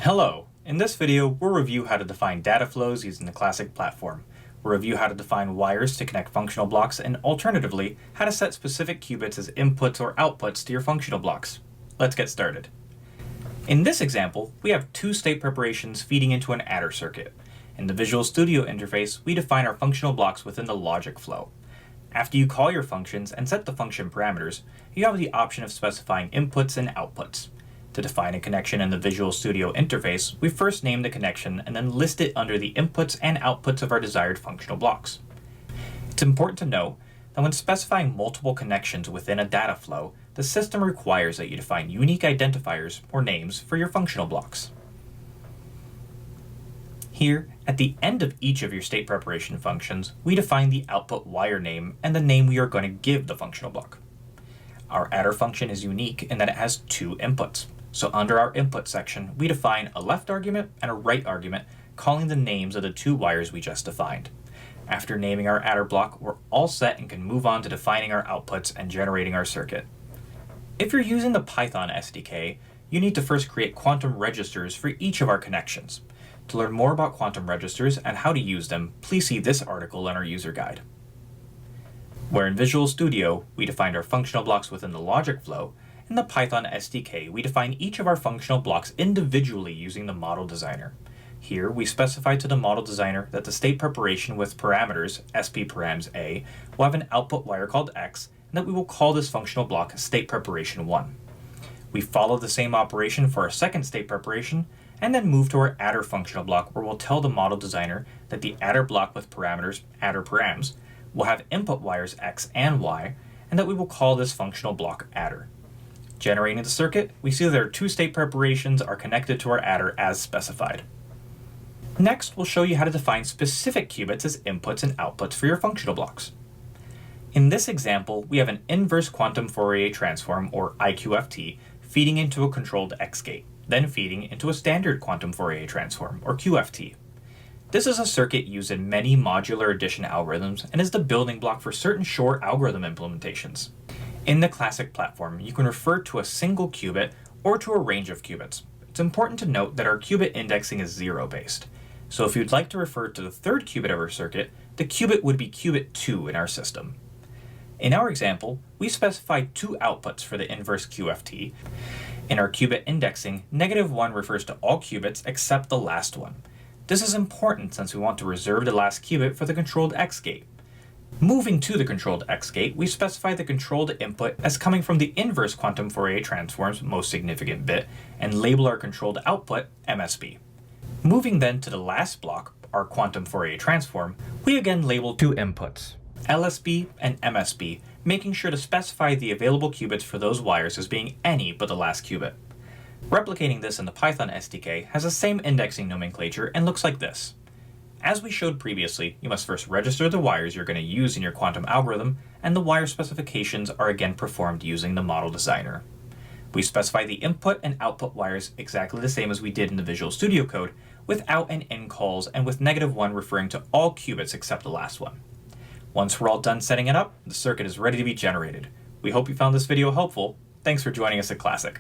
Hello! In this video, we'll review how to define data flows using the Classiq platform. We'll review how to define wires to connect functional blocks and, alternatively, how to set specific qubits as inputs or outputs to your functional blocks. Let's get started. In this example, we have two state preparations feeding into an adder circuit. In the Visual Studio interface, we define our functional blocks within the logic flow. After you call your functions and set the function parameters, you have the option of specifying inputs and outputs. To define a connection in the Visual Studio interface, we first name the connection and then list it under the inputs and outputs of our desired functional blocks. It's important to note that when specifying multiple connections within a data flow, the system requires that you define unique identifiers or names for your functional blocks. Here, at the end of each of your state preparation functions, we define the output wire name and the name we are going to give the functional block. Our adder function is unique in that it has two inputs. So under our input section, we define a left argument and a right argument, calling the names of the two wires we just defined. After naming our adder block, we're all set and can move on to defining our outputs and generating our circuit. If you're using the Python SDK, you need to first create quantum registers for each of our connections. To learn more about quantum registers and how to use them, please see this article in our user guide. Where in Visual Studio, we defined our functional blocks within the logic flow, in the Python SDK, we define each of our functional blocks individually using the model designer. Here, we specify to the model designer that the state preparation with parameters, SP_params A, will have an output wire called X, and that we will call this functional block state preparation 1. We follow the same operation for our second state preparation, and then move to our adder functional block where we'll tell the model designer that the adder block with parameters, adder_params, will have input wires X and Y, and that we will call this functional block adder. Generating the circuit, we see that our two state preparations are connected to our adder as specified. Next, we'll show you how to define specific qubits as inputs and outputs for your functional blocks. In this example, we have an inverse quantum Fourier transform, or IQFT, feeding into a controlled X gate, then feeding into a standard quantum Fourier transform, or QFT. This is a circuit used in many modular addition algorithms and is the building block for certain Shor algorithm implementations. In the Classiq platform, you can refer to a single qubit or to a range of qubits. It's important to note that our qubit indexing is zero-based. So if you'd like to refer to the third qubit of our circuit, the qubit would be qubit 2 in our system. In our example, we specify two outputs for the inverse QFT. In our qubit indexing, -1 refers to all qubits except the last one. This is important since we want to reserve the last qubit for the controlled X gate. Moving to the controlled X gate, we specify the controlled input as coming from the inverse quantum Fourier transform's most significant bit, and label our controlled output MSB. Moving then to the last block, our quantum Fourier transform, we again label two inputs, LSB and MSB, making sure to specify the available qubits for those wires as being any but the last qubit. Replicating this in the Python SDK has the same indexing nomenclature and looks like this. As we showed previously, you must first register the wires you're going to use in your quantum algorithm, and the wire specifications are again performed using the model designer. We specify the input and output wires exactly the same as we did in the Visual Studio code, without an in calls and with -1 referring to all qubits except the last one. Once we're all done setting it up, the circuit is ready to be generated. We hope you found this video helpful. Thanks for joining us at Classiq.